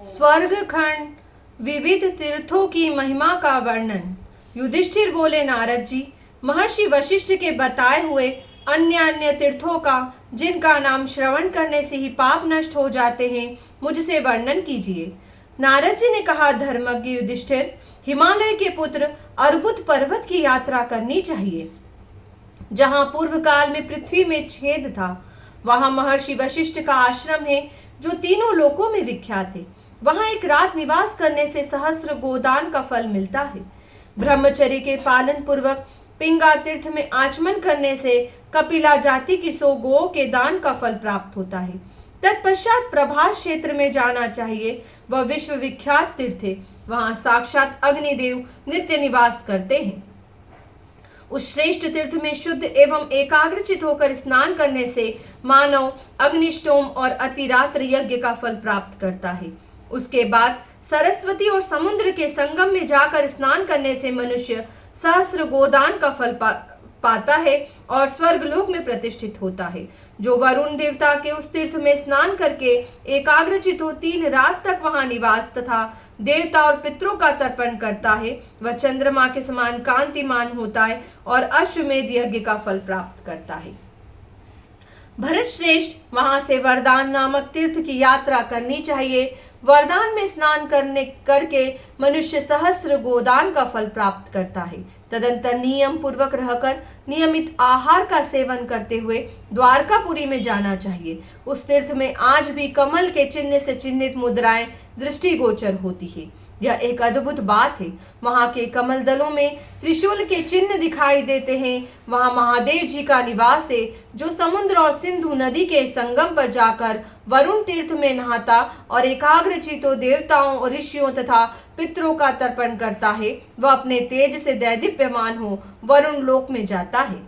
स्वर्ग खंड विविध तीर्थों की महिमा का वर्णन। युधिष्ठिर बोले, नारद जी, महर्षि वशिष्ठ के बताए हुए अन्य अन्य तीर्थों का, जिनका नाम श्रवण करने से ही पाप नष्ट हो जाते हैं, मुझसे वर्णन कीजिए। नारद जी ने कहा, धर्मज्ञ युधिष्ठिर, हिमालय के पुत्र अर्बुद पर्वत की यात्रा करनी चाहिए। जहां पूर्व काल में पृथ्वी में छेद था, वहां महर्षि वशिष्ठ का आश्रम है, जो तीनों लोकों में विख्यात है। वहां एक रात निवास करने से सहस्र गोदान का फल मिलता है। ब्रह्मचर्य के पालन पूर्वक पिंगा तीर्थ में आचमन करने से कपिला जाति की 100 गो के दान का फल प्राप्त होता है। तत्पश्चात प्रभास क्षेत्र में जाना चाहिए। वह विश्व विख्यात तीर्थ है। वहां साक्षात अग्निदेव नित्य निवास करते हैं। उस श्रेष्ठ तीर्थ में शुद्ध एवं एकाग्रचित होकर स्नान करने से मानव अग्निष्टोम और अतिरात्र यज्ञ का फल प्राप्त करता है। उसके बाद सरस्वती और समुद्र के संगम में जाकर स्नान करने से मनुष्य सहस्र गोदान का फल पाता है और स्वर्गलोक में प्रतिष्ठित होता है। जो वरुण देवता के उस तीर्थ में स्नान करके एकाग्रचित हो 3 रात तक वहां निवास तथा देवता और पितरों का तर्पण करता है, वह चंद्रमा के समान कांतिमान होता है और अश्वमेध यज्ञ का फल प्राप्त करता है। भरत श्रेष्ठ, वहां से वरदान नामक तीर्थ की यात्रा करनी चाहिए। वरदान में स्नान करके मनुष्य सहस्र गोदान का फल प्राप्त करता है। तदंतर नियम पूर्वक रहकर नियमित आहार का सेवन करते हुए द्वारकापुरी में जाना चाहिए। उस तीर्थ में आज भी कमल के चिन्ह से चिन्हित मुद्राएं दृष्टिगोचर होती है। यह एक अद्भुत बात है। वहां के कमल दलों में त्रिशूल के चिन्ह दिखाई देते हैं। वहां महादेव जी का निवास है, जो समुद्र और सिंधु नदी के संगम पर जाकर वरुण तीर्थ में नहाता और एकाग्रचितो देवताओं और ऋषियों तथा पितरों का तर्पण करता है। वह अपने तेज से दैदीप्यमान हो वरुण लोक में जाता है।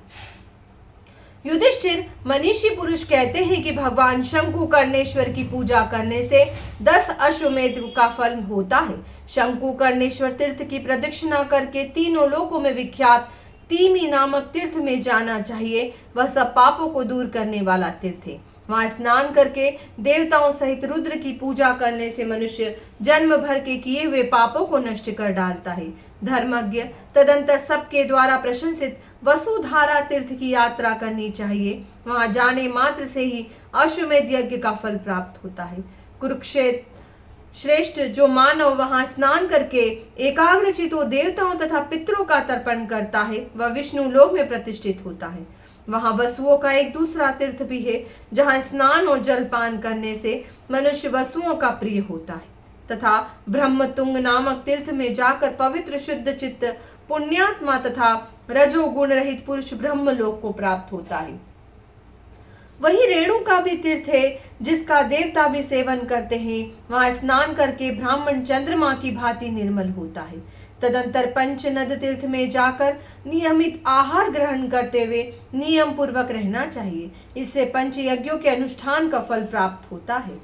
युधिष्ठिर, मनीषी पुरुष कहते हैं कि भगवान शंकुकर्णेश्वर की पूजा करने से 10 अश्वमेध का फल होता है। शंकुकर्णेश्वर तीर्थ की प्रदक्षिणा करके तीनों लोकों में विख्यात तीमी नामक तीर्थ में जाना चाहिए। वह सब पापों को दूर करने वाला तीर्थ है। वहां स्नान करके देवताओं सहित रुद्र की पूजा करने से मनुष्य जन्म भर के किए हुए पापों को नष्ट कर डालता है। धर्मज्ञ, तदंतर सबके द्वारा प्रशंसित वसुधारा तीर्थ की यात्रा करनी चाहिए। वहां जाने मात्र से ही अश्वमेध यज्ञ का फल प्राप्त होता है। कुरुक्षेत्र श्रेष्ठ, जो मानव वहां स्नान करके एकाग्रचितो देवताओं तथा पितरों का तर्पण करता है, वह विष्णु लोक में प्रतिष्ठित होता है। वहां वसुओं का एक दूसरा तीर्थ भी है, जहां स्नान और जलपान करने से मनुष्य वसुओं का प्रिय होता है। तथा ब्रह्मतुंग नामक तीर्थ में जाकर पवित्र शुद्ध चित्त पुण्यात्मा तथा रजोगुण रहित पुरुष ब्रह्मलोक को प्राप्त होता है। वही रेणु का भी तीर्थ है, जिसका देवता भी सेवन करते हैं। वहां स्नान करके ब्राह्मण चंद्रमा की भांति निर्मल होता है। तदंतर पंचनद तीर्थ में जाकर नियमित आहार ग्रहण करते हुए नियम पूर्वक रहना चाहिए। इससे पंच यज्ञों के अनुष्ठान का फल प्राप्त होता है।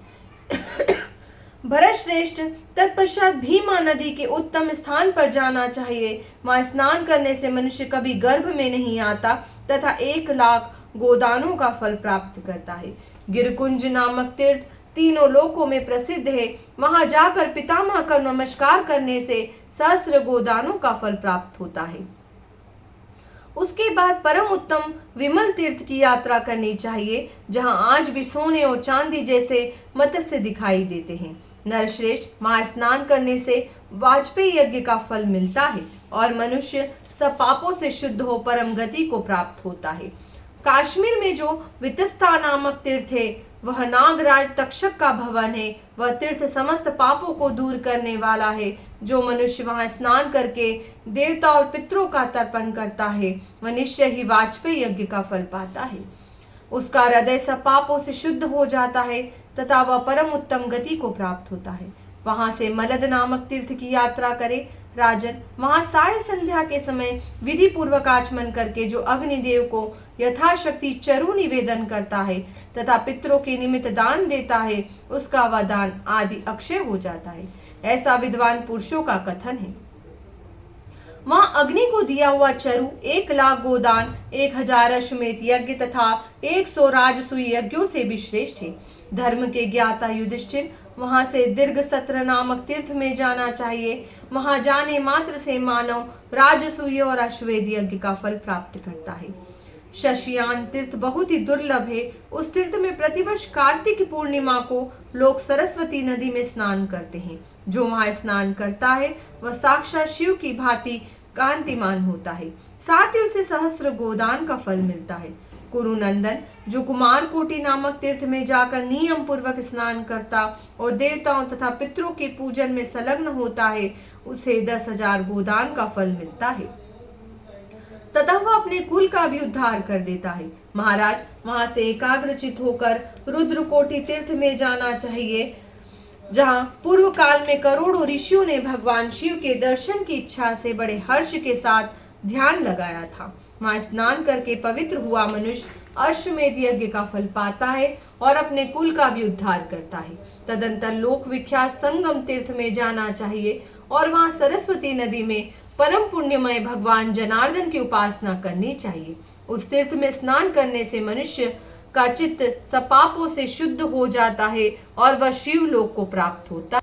भरत श्रेष्ठ, तत्पश्चात भीमा नदी के उत्तम स्थान पर जाना चाहिए। वहां स्नान करने से मनुष्य कभी गर्भ में नहीं आता तथा 1 लाख गोदानों का फल प्राप्त करता है। गिरकुंज नामक तीर्थ तीनों लोकों में प्रसिद्ध है। वहां जाकर पितामह का नमस्कार करने से सहस्र गोदानों का फल प्राप्त होता है। उसके बाद परम उत्तम विमल तीर्थ की यात्रा करनी चाहिए, जहां आज भी सोने और चांदी जैसे मत्स्य दिखाई देते हैं। नरश्रेष्ठ, वहां स्नान करने से वाजपेयी यज्ञ का फल मिलता है और मनुष्य सब पापों से शुद्ध हो परम गति को प्राप्त होता है। काश्मीर में जो वितस्ता नामक तीर्थ है, वह नागराज तक्षक का भवन है। वह तीर्थ समस्त पापों को दूर करने वाला है। जो मनुष्य वहां स्नान करके देवता और पितरों का तर्पण करता है, वह निश्चय ही वाजपेयी यज्ञ का फल पाता है। उसका हृदय सब पापों से शुद्ध हो जाता है तथा वह परम उत्तम गति को प्राप्त होता है। वहां से मलद नामक तीर्थ की यात्रा करे। राजन, वहां साय संध्या के समय विधि पूर्वक आचमन करके जो अग्निदेव को यथाशक्ति चरु निवेदन करता है तथा पितरों के निमित्त दान देता है, उसका वह दान आदि अक्षय हो जाता है। ऐसा विद्वान पुरुषों का कथन है। वहां अग्नि को दिया हुआ चरु 1 लाख गोदान, 1000 अश्वमेध यज्ञ तथा 100 राजसूय यज्ञों से भी श्रेष्ठ है। धर्म के ज्ञाता युधिष्ठिर, वहां से दीर्घ सत्र नामक तीर्थ में जाना चाहिए। वहां जाने मात्र से मानव राजसूय और अश्वमेध यज्ञ का फल प्राप्त करता है। शशियान तीर्थ बहुत ही दुर्लभ है। उस तीर्थ में प्रतिवर्ष कार्तिक पूर्णिमा को लोग सरस्वती नदी में स्नान करते हैं। जो वहां स्नान करता है वह साक्षात शिव की भांति कांतिमान होता है। साथ ही उसे सहस्त्र गोदान का फल मिलता है। कुरुनंदन जो कुमार कोटि नामक तीर्थ में जाकर नियम पूर्वक स्नान करता और देवताओं तथा पितरों के पूजन में संलग्न होता है, उसे 10,000 गोदान का फल मिलता है तथा वह अपने कुल का भी उद्धार कर देता है। महाराज, वहां से एकाग्रचित होकर रुद्रकोटि तीर्थ में जाना चाहिए, जहां पूर्व काल में करोड़ों ऋषियों ने भगवान शिव के दर्शन की इच्छा से बड़े हर्ष के साथ ध्यान लगाया था। वहां स्नान करके पवित्र हुआ मनुष्य अश्वमेध यज्ञ का फल पाता है और अपने कुल का भी उद्धार करता है। तदंतर लोक विख्यात संगम तीर्थ में जाना चाहिए और वहां सरस्वती नदी में परम पुण्यमय भगवान जनार्दन की उपासना करनी चाहिए। उस तीर्थ में स्नान करने से मनुष्य का चित्त सपापों से शुद्ध हो जाता है और वह शिव लोक को प्राप्त होता है।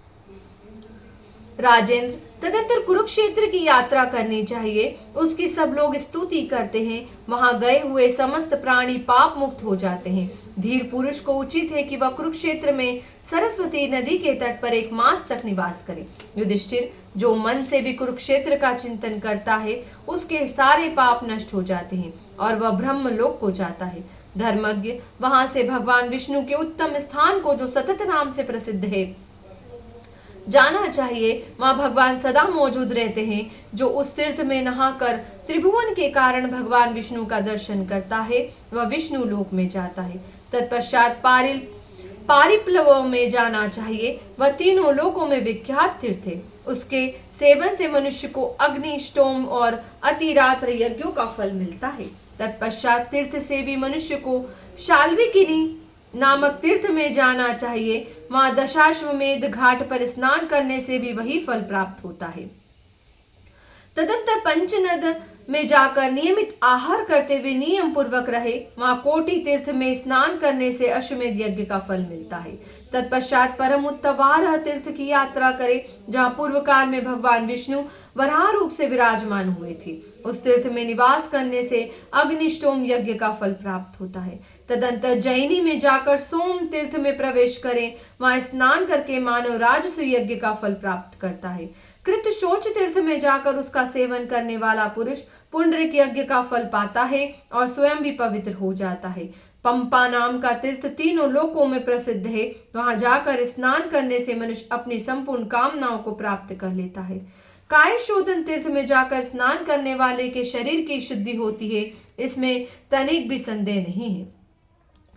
राजेंद्र, तदंतर कुरुक्षेत्र की यात्रा करनी चाहिए। उसकी सब लोग स्तुति करते हैं। वहां गए हुए समस्त प्राणी पाप मुक्त हो जाते हैं। धीर पुरुष को उचित है कि वह कुरुक्षेत्र में सरस्वती नदी के तट पर 1 मास तक निवास करे। युधिष्ठिर, जो मन से भी कुरुक्षेत्र का चिंतन करता है उसके सारे पाप नष्ट हो जाते हैं और वह ब्रह्म लोक को जाता है। धर्मज्ञ, वहां से भगवान विष्णु के उत्तम स्थान को जो सतत नाम से प्रसिद्ध है जाना चाहिए। वहां भगवान सदा मौजूद रहते हैं। जो उस तीर्थ में नहाकर त्रिभुवन के कारण भगवान विष्णु का दर्शन करता है वह विष्णु लोक में जाता है। तत्पश्चात पारिप्लव में जाना चाहिए। वह तीनों लोकों में विख्यात तीर्थ है। उसके सेवन से मनुष्य को अग्नि, स्टोम और अतिरात्र यज्ञों का फल मिलता है। तत्पश्चात तीर्थ से भी मनुष्य को शाल्विकिनी नामक तीर्थ में जाना चाहिए। वहां दशाश्वमेध घाट पर स्नान करने से भी वही फल प्राप्त होता है। तदंतर पंचनद में जाकर नियमित आहार करते हुए नियम पूर्वक रहे। वहां कोटि तीर्थ में स्नान करने से अश्वमेध यज्ञ का फल मिलता है। तत्पश्चात परम उत्तवारह तीर्थ की यात्रा करे, जहाँ पूर्व काल में भगवान विष्णु वराह रूप से विराजमान हुए थे। उस तीर्थ में निवास करने से अग्निष्टोम यज्ञ का फल प्राप्त होता है। तदंतर जैनी में जाकर सोम तीर्थ में प्रवेश करें। वहां स्नान करके मानव राजसूय यज्ञ का फल प्राप्त करता है। कृत शोच तीर्थ में जाकर उसका सेवन करने वाला पुरुष पुंडरीक यज्ञ का फल पाता है और स्वयं भी पवित्र हो जाता है। पंपा नाम का तीर्थ तीनों लोकों में प्रसिद्ध है। वहां जाकर स्नान करने से मनुष्य अपनी संपूर्ण कामनाओं को प्राप्त कर लेता है। काय शोधन तीर्थ में जाकर स्नान करने वाले के शरीर की शुद्धि होती है, इसमें तनिक भी संदेह नहीं है।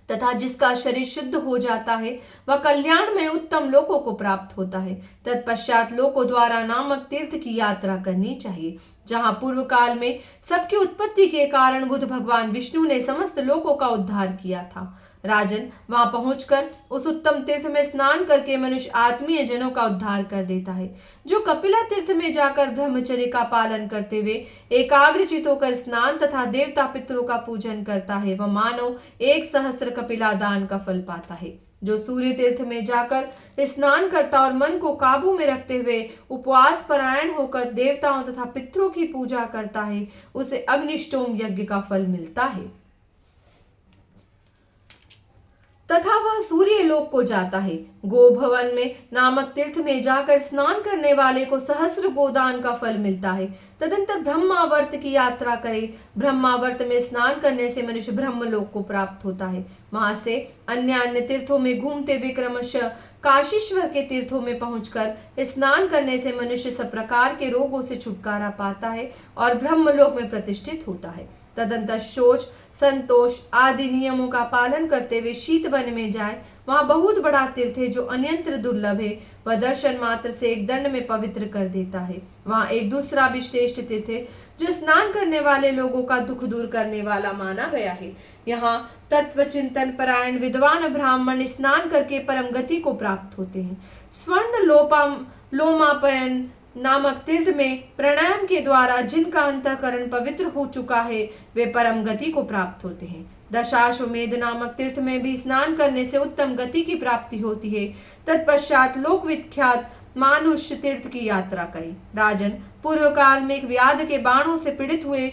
तथा जिसका शरीर शुद्ध हो जाता है वह कल्याण में उत्तम लोकों को प्राप्त होता है। तत्पश्चात लोकों द्वारा नामक तीर्थ की यात्रा करनी चाहिए, जहाँ पूर्व काल में सबकी उत्पत्ति के कारण बुद्ध भगवान विष्णु ने समस्त लोकों का उद्धार किया था। राजन, वहां पहुंचकर उस उत्तम तीर्थ में स्नान करके मनुष्य आत्मीय जनों का उद्धार कर देता है। जो कपिला तीर्थ में जाकर ब्रह्मचर्य का पालन करते हुए एकाग्रचित होकर स्नान तथा देवता पितरों का पूजन करता है, वह मानव 1,000 कपिला दान का फल पाता है। जो सूर्य तीर्थ में जाकर स्नान करता और मन को काबू में रखते हुए उपवास परायण होकर देवताओं तथा पितरों की पूजा करता है, उसे अग्निष्टोम यज्ञ का फल मिलता है तथा वह सूर्य लोक को जाता है। गोभवन में नामक तीर्थ में जाकर स्नान करने वाले को सहस्र गोदान का फल मिलता है। तदंतर ब्रह्मावर्त की यात्रा करे। ब्रह्मावर्त में स्नान करने से मनुष्य ब्रह्मलोक को प्राप्त होता है। वहां से अन्य तीर्थों में घूमते हुए क्रमशः काशीश्वर के तीर्थों में पहुंचकर स्नान करने से मनुष्य सब प्रकार के रोगों से छुटकारा पाता है और ब्रह्मलोक में प्रतिष्ठित होता है। तदंतर शौच, संतोष आदि नियमों का पालन करते हुए शीत वन में जाए। वहां बहुत बड़ा तीर्थ है जो अन्यंत्र दुर्लभ है। वह दर्शन मात्र से एक दंड में पवित्र कर देता है। वहां एक दूसरा भी श्रेष्ठ तीर्थ है जो स्नान करने वाले लोगों का दुख दूर करने वाला माना गया है। यहाँ तत्व चिंतन परायण विद्वान ब्राह्मण स्नान करके परम गति को प्राप्त होते हैं। स्वर्ण लोमापयन नामक तीर्थ में प्राणायाम के द्वारा जिनका अंतःकरण पवित्र हो चुका है वे परम गति को प्राप्त होते हैं। दशाश्वमेध नामक तीर्थ में भी स्नान करने से उत्तम गति की प्राप्ति होती है। तत्पश्चात लोक विख्यात मानुष्य तीर्थ की यात्रा करें। राजन, पूर्व काल में एक व्याध के बाणों से पीड़ित हुए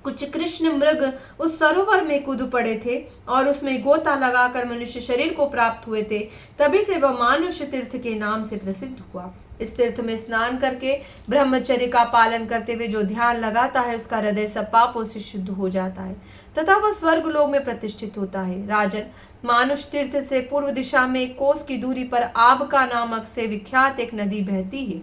कुछ कृष्ण मृग उस सरोवर में कूद पड़े थे और उसमें गोता लगाकर मनुष्य शरीर को प्राप्त हुए थे। तभी से वह मानुष्य तीर्थ के नाम से प्रसिद्ध हुआ। इस तीर्थ में स्नान करके ब्रह्मचर्य का पालन करते हुए जो ध्यान लगाता है उसका हृदय सब पापों से शुद्ध हो जाता है तथा वह स्वर्ग लोक में प्रतिष्ठित होता है। राजन, मानुष तीर्थ से पूर्व दिशा में 1 कोस की दूरी पर आबका नामक से विख्यात एक नदी बहती है।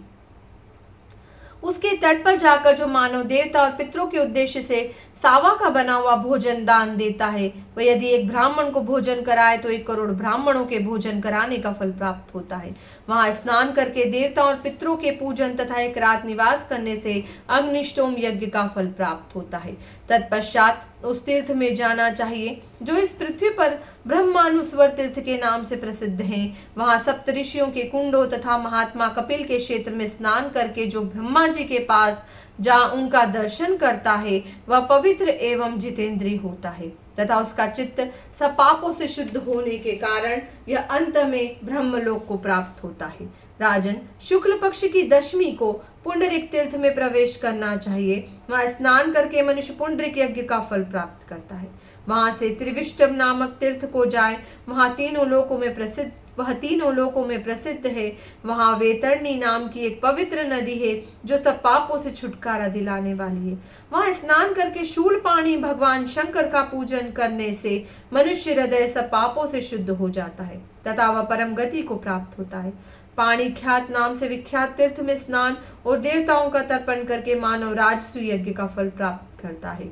उसके तट पर जाकर जो मानव देवता और पितरों के उद्देश्य से सावा का बना हुआ भोजन दान देता है, वह यदि एक ब्राह्मण को भोजन कराए तो 1 करोड़ ब्राह्मणों के भोजन कराने का फल प्राप्त होता है। वहां स्नान करके देवता और पितरों के पूजन तथा 1 रात निवास करने से अग्निष्टोम यज्ञ का फल प्राप्त होता है। तत्पश्चात उस तीर्थ में जाना चाहिए जो इस पृथ्वी पर ब्रह्मानुस्वर तीर्थ के नाम से प्रसिद्ध हैं। वहां सप्त ऋषियों के कुंडों तथा महात्मा कपिल के क्षेत्र में स्नान करके जो ब्रह्मा जी के पास जहाँ उनका दर्शन करता है वह पवित्र एवं जितेंद्रिय होता है तथा उसका चित्त सब पापों से शुद्ध होने के कारण यह अंत में ब्रह्मलोक को प्राप्त होता है। राजन, शुक्ल पक्ष की दशमी को पुंडरिक तीर्थ में प्रवेश करना चाहिए। वहां स्नान करके मनुष्य पुंडरिक यज्ञ का फल प्राप्त करता है। वहां से त्रिविष्टम नामक तीर्थ को जाए, वह तीनों लोकों में प्रसिद्ध है। वहां वेतरणी नाम की एक पवित्र नदी है जो सब पापों से छुटकारा दिलाने वाली है। वहां स्नान करके शूल पाणी भगवान शंकर का पूजन करने से मनुष्य हृदय सब पापों से शुद्ध हो जाता है तथा वह परम गति को प्राप्त होता है। पाणी ख्यात नाम से विख्यात तीर्थ में स्नान और देवताओं का तर्पण करके मानव राजसु यज्ञ का फल प्राप्त करता है।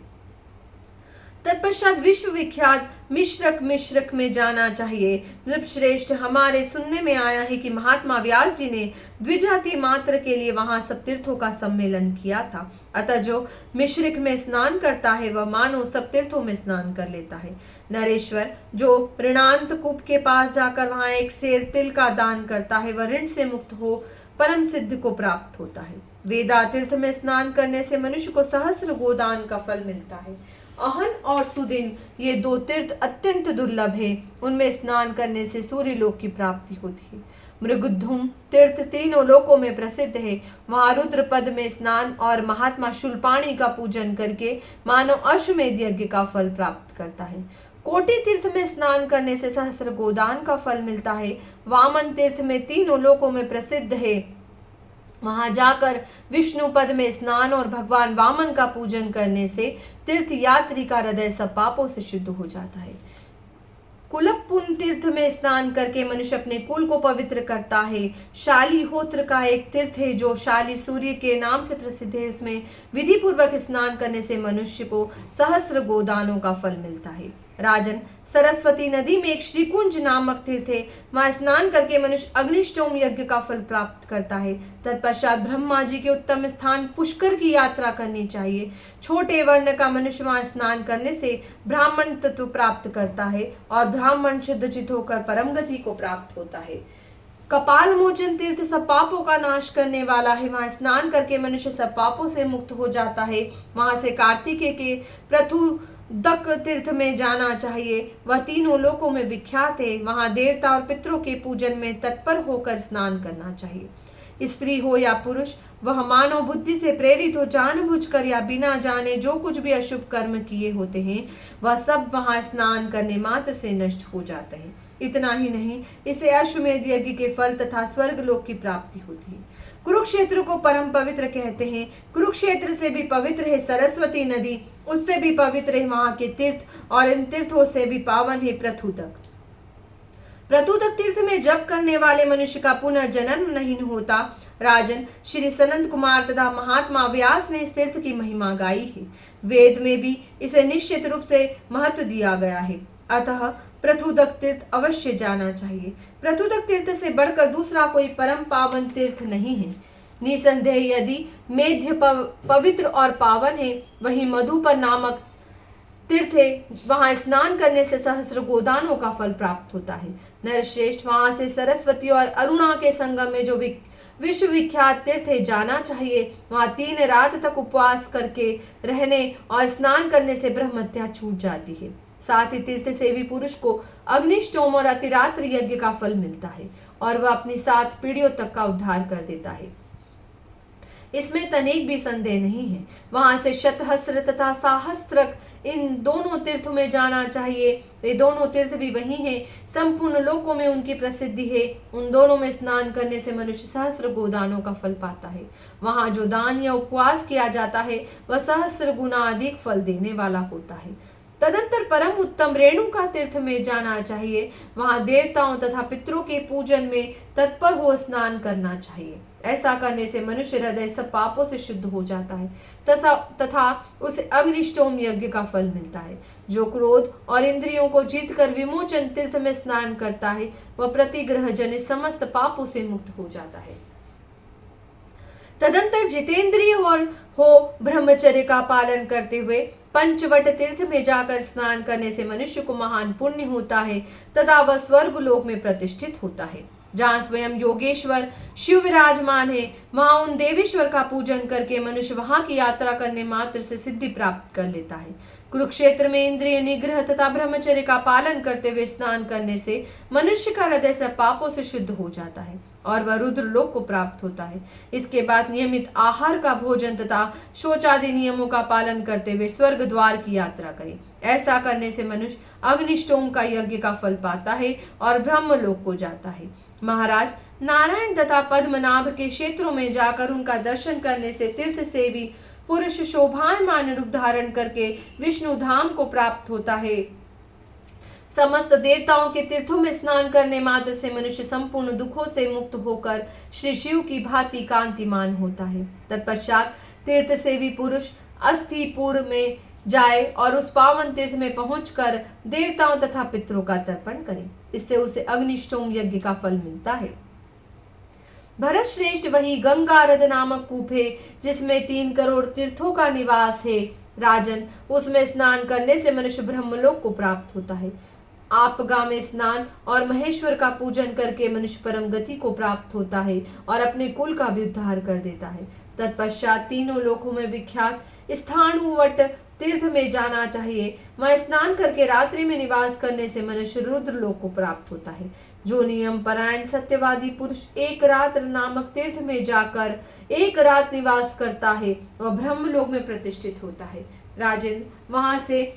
तत्पश्चात विश्व विख्यात मिश्रक में जाना चाहिए। नृपश्रेष्ठ, हमारे सुनने में आया है कि महात्मा व्यास जी ने द्विजाति मात्र के लिए वहां सब तीर्थों का सम्मेलन किया था। अतः जो मिश्रिक में स्नान करता है वह मानो सब तीर्थों में स्नान कर लेता है। नरेश्वर, जो ऋणांत कूप के पास जाकर वहां 1 सेर तिल का दान करता है वह ऋण से मुक्त हो परम सिद्ध को प्राप्त होता है। वेदा तीर्थ में स्नान करने से मनुष्य को सहस्र गोदान का फल मिलता है। अहन और सुदिन, ये 2 तीर्थ अत्यंत दुर्लभ है। उनमें स्नान करने से सूर्य लोक की प्राप्ति होती है। मृगधूम तीर्थ तीनों लोकों में प्रसिद्ध है। वहां रुद्र पद में स्नान और महात्मा शूलपाणी का पूजन करके मानव अश्वमेध यज्ञ का फल प्राप्त करता है। कोटि तीर्थ में स्नान करने से सहस्र गोदान का फल मिलता है। वामन तीर्थ में तीनों लोकों में प्रसिद्ध है। वहां जाकर विष्णु पद में स्नान और भगवान वामन का पूजन करने से तीर्थ यात्री का हृदय सब पापों से शुद्ध हो जाता है। कुलपुन तीर्थ में स्नान करके मनुष्य अपने कुल को पवित्र करता है। शालीहोत्र का एक तीर्थ है जो शाली सूर्य के नाम से प्रसिद्ध है। उसमें विधि पूर्वक स्नान करने से मनुष्य को सहस्र गोदानों का फल मिलता है। राजन, सरस्वती नदी में एक श्रीकुंज नामक तीर्थ है। वहां स्नान करके मनुष्य अग्निष्टोम यज्ञ का फल प्राप्त करता है। तत्पश्चात ब्रह्मा जी के उत्तम स्थान पुष्कर की यात्रा करनी चाहिए। छोटे वर्ण का मनुष्य वहां स्नान करने से ब्राह्मण तत्व प्राप्त करता है और ब्राह्मण शुद्ध चित होकर परम गति को प्राप्त होता है। कपाल मोचन तीर्थ सब पापों का नाश करने वाला है। वहां स्नान करके मनुष्य सब पापों से मुक्त हो जाता है। वहां से कार्तिकेय के प्रथु दक तीर्थ में जाना चाहिए। वह तीनों लोकों में विख्यात है। वहां देवता और पितरों के पूजन में तत्पर होकर स्नान करना चाहिए। स्त्री हो या पुरुष, वह मानव बुद्धि से प्रेरित हो जानबूझकर या बिना जाने जो कुछ भी अशुभ कर्म किए होते हैं वह सब वहां स्नान करने मात्र से नष्ट हो जाते हैं। इतना ही नहीं, इससे अश्वमेध यज्ञ के फल तथा स्वर्ग लोक की प्राप्ति होती है। कुरुक्षेत्र को परम पवित्र कहते हैं। कुरुक्षेत्र से भी पवित्र है सरस्वती नदी, उससे भी पवित्र है वहां के तीर्थ और इन तीर्थों से भी पावन है प्रथुदक। प्रथुदक तीर्थ में जप करने वाले मनुष्य का पुनर्जन्म नहीं होता। राजन, श्री सनंद कुमार तथा महात्मा व्यास ने इस तीर्थ की महिमा गाई है। वेद में भी इसे निश्चित रूप से महत्व दिया गया है। अतः प्रथुदक तीर्थ अवश्य जाना चाहिए। प्रथुदक तीर्थ से बढ़कर दूसरा कोई परम पावन तीर्थ नहीं है। निसंदेह यदि मेध्य पवित्र और पावन है, वही मधुपर नामक तीर्थ है। वहां स्नान करने से सहस्र गोदानों का फल प्राप्त होता है। नरश्रेष्ठ, वहां से सरस्वती और अरुणा के संगम में जो विश्व विख्यात तीर्थ है जाना चाहिए। वहां 3 रात तक उपवास करके रहने और स्नान करने से ब्रह्महत्या छूट जाती है। साथ ही तीर्थ सेवी पुरुष को अग्निष्टोम और अतिरात्र यज्ञ का फल मिलता है और वह अपनी 7 पीढ़ियों तक का उद्धार कर देता है। इसमें तनिक भी संदेह नहीं है। वहां से शतहस्त्र तथा सहस्त्रक इन दोनों तीर्थों में जाना चाहिए। ये दोनों तीर्थ भी वही हैं। संपूर्ण लोकों में उनकी प्रसिद्धि है। उन दोनों में स्नान करने से मनुष्य सहस्त्र गोदानों का फल पाता है। वहां जो दान या उपवास किया जाता है वह सहस्त्र गुना अधिक फल देने वाला होता है। तदंतर परम उत्तम रेणुका तीर्थ में जाना चाहिए। वहां देवताओं तथा पितरों के पूजन में तत्पर हो स्नान करना चाहिए। ऐसा करने से मनुष्य हृदय सब पापों से शुद्ध हो जाता है तथा उसे अग्निष्टोम यज्ञ का फल मिलता है। जो क्रोध और इंद्रियों को जीतकर विमोचन तीर्थ में स्नान करता है वह प्रतिग्रह जनित समस्त पापों से मुक्त हो जाता है। तदंतर जितेंद्रिय और हो ब्रह्मचर्य का पालन करते हुए पंचवट तीर्थ में जाकर स्नान करने से मनुष्य को महान पुण्य होता है तथा वह स्वर्ग लोक में प्रतिष्ठित होता है। जहाँ स्वयं योगेश्वर शिव विराजमान है वहां उन देवेश्वर का पूजन करके मनुष्य वहां की यात्रा करने मात्र से सिद्धि प्राप्त कर लेता है। कुरुक्षेत्र में इंद्रिय निग्रह तथा ब्रह्मचर्य का पालन करते हुए स्नान करने से मनुष्य का हृदय सब पापों से शुद्ध हो जाता है और वह रुद्र लोक को प्राप्त होता है। इसके बाद नियमित आहार का भोजन तथा शौचादि नियमों का पालन करते हुए स्वर्ग द्वार की यात्रा करें। ऐसा करने से मनुष्य अग्निष्टोम का यज्ञ का फल पाता है और ब्रह्म लोक को जाता है। महाराज, नारायण तथा पद्मनाभ के क्षेत्रों में जाकर उनका दर्शन करने से तीर्थ सेवी पुरुष शोभायमान रूप धारण करके विष्णु धाम को प्राप्त होता है। समस्त देवताओं के तीर्थों में स्नान करने मात्र से मनुष्य संपूर्ण दुखों से मुक्त होकर श्री शिव की भांति कांतिमान होता है। तत्पश्चात तीर्थ सेवी पुरुष अस्थिपुर में जाए और उस पावन तीर्थ में पहुंचकर देवताओं तथा पितरों का तर्पण करे। इससे उसे अग्निष्टोम यज्ञ का फल मिलता है। भरत श्रेष्ठ वही गंगारद नामक कूप है जिसमें 3 करोड़ तीर्थों का निवास है। राजन, उसमें स्नान करने से मनुष्य ब्रह्मलोक को प्राप्त होता है। आपगा में स्नान और महेश्वर का पूजन करके मनुष्य परम गति को प्राप्त होता है और अपने कुल का भी उद्धार कर देता है। तत्पश्चात तीनों लोकों में विख्यात स्थाणुवट तीर्थ में जाना चाहिए। वह स्नान करके रात्रि में निवास करने से मनुष्य रुद्र लोक को प्राप्त होता है। जो नियम परायण सत्यवादी पुरुष एक रात्र नामक तीर्थ में जाकर एक रात निवास करता है वह ब्रह्मलोक में प्रतिष्ठित होता है। राजेंद्र, वहां से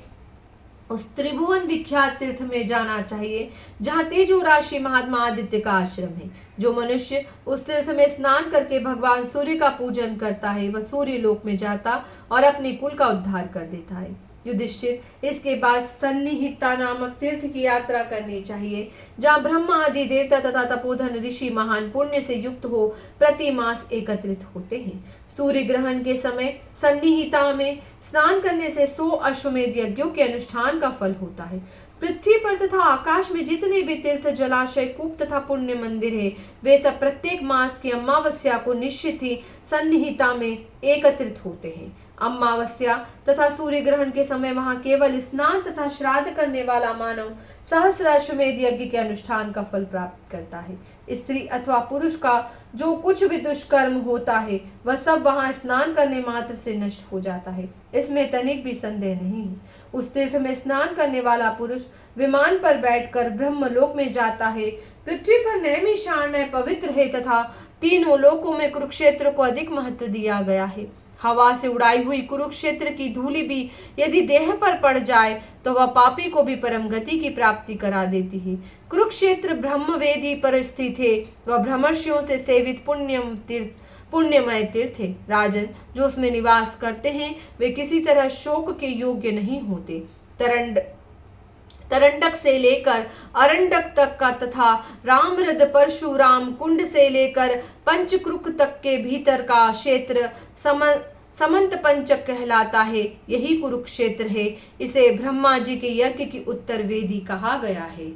उस त्रिभुवन विख्यात तीर्थ में जाना चाहिए जहाँ तेजो राशि महात्मा आदित्य का आश्रम है। जो मनुष्य उस तीर्थ में स्नान करके भगवान सूर्य का पूजन करता है वह सूर्य लोक में जाता और अपने कुल का उद्धार कर देता है। युधिष्ठिर, इसके बाद सन्निहिता नामक तीर्थ की यात्रा करनी चाहिए जहाँ ब्रह्मा आदि देवता तथा तपोधन ऋषि महान पुण्य से युक्त हो प्रति मास एकत्रित होते हैं। सूर्य ग्रहण के समय सन्निहिता में स्नान करने से 100 अश्वमेध यज्ञों के अनुष्ठान का फल होता है। पृथ्वी पर तथा आकाश में जितने भी तीर्थ, जलाशय, कूप तथा पुण्य मंदिर है वे सब प्रत्येक मास की अमावस्या को निश्चित ही सन्निहिता में एकत्रित होते हैं। अमावस्या तथा सूर्य ग्रहण के समय वहां केवल स्नान तथा श्राद्ध करने वाला मानव सहस्र अश्वमेध यज्ञ के अनुष्ठान का फल प्राप्त करता है। स्त्री अथवा पुरुष का जो कुछ भी दुष्कर्म होता है वह सब वहां स्नान करने मात्र से नष्ट हो जाता है। इसमें तनिक भी संदेह नहीं है। उस तीर्थ में स्नान करने वाला पुरुष विमान पर बैठकर ब्रह्मलोक में जाता है। पृथ्वी पर नैमिषारण्य पवित्र है तथा तीनों लोकों में कुरुक्षेत्र को अधिक महत्व दिया गया है। हवा से उड़ाई हुई कुरुक्षेत्र की धूलि भी यदि देह पर पड़ जाए तो वह पापी को भी परम गति की प्राप्ति करा देती है। कुरुक्षेत्र ब्रह्मवेदी पर स्थित है। वह ब्रह्मर्षियों से सेवित पुण्यमय तीर्थ है। राजन, जो उसमें निवास करते हैं वे किसी तरह शोक के योग्य नहीं होते। तरंडक से लेकर अरंडक तक का तथा रामरद परशुराम कुंड से लेकर पंचक्रुक तक के भीतर का क्षेत्र समंत पंचक कहलाता है। यही कुरुक्षेत्र है। इसे ब्रह्मा जी के यज्ञ की उत्तर वेदी कहा गया है।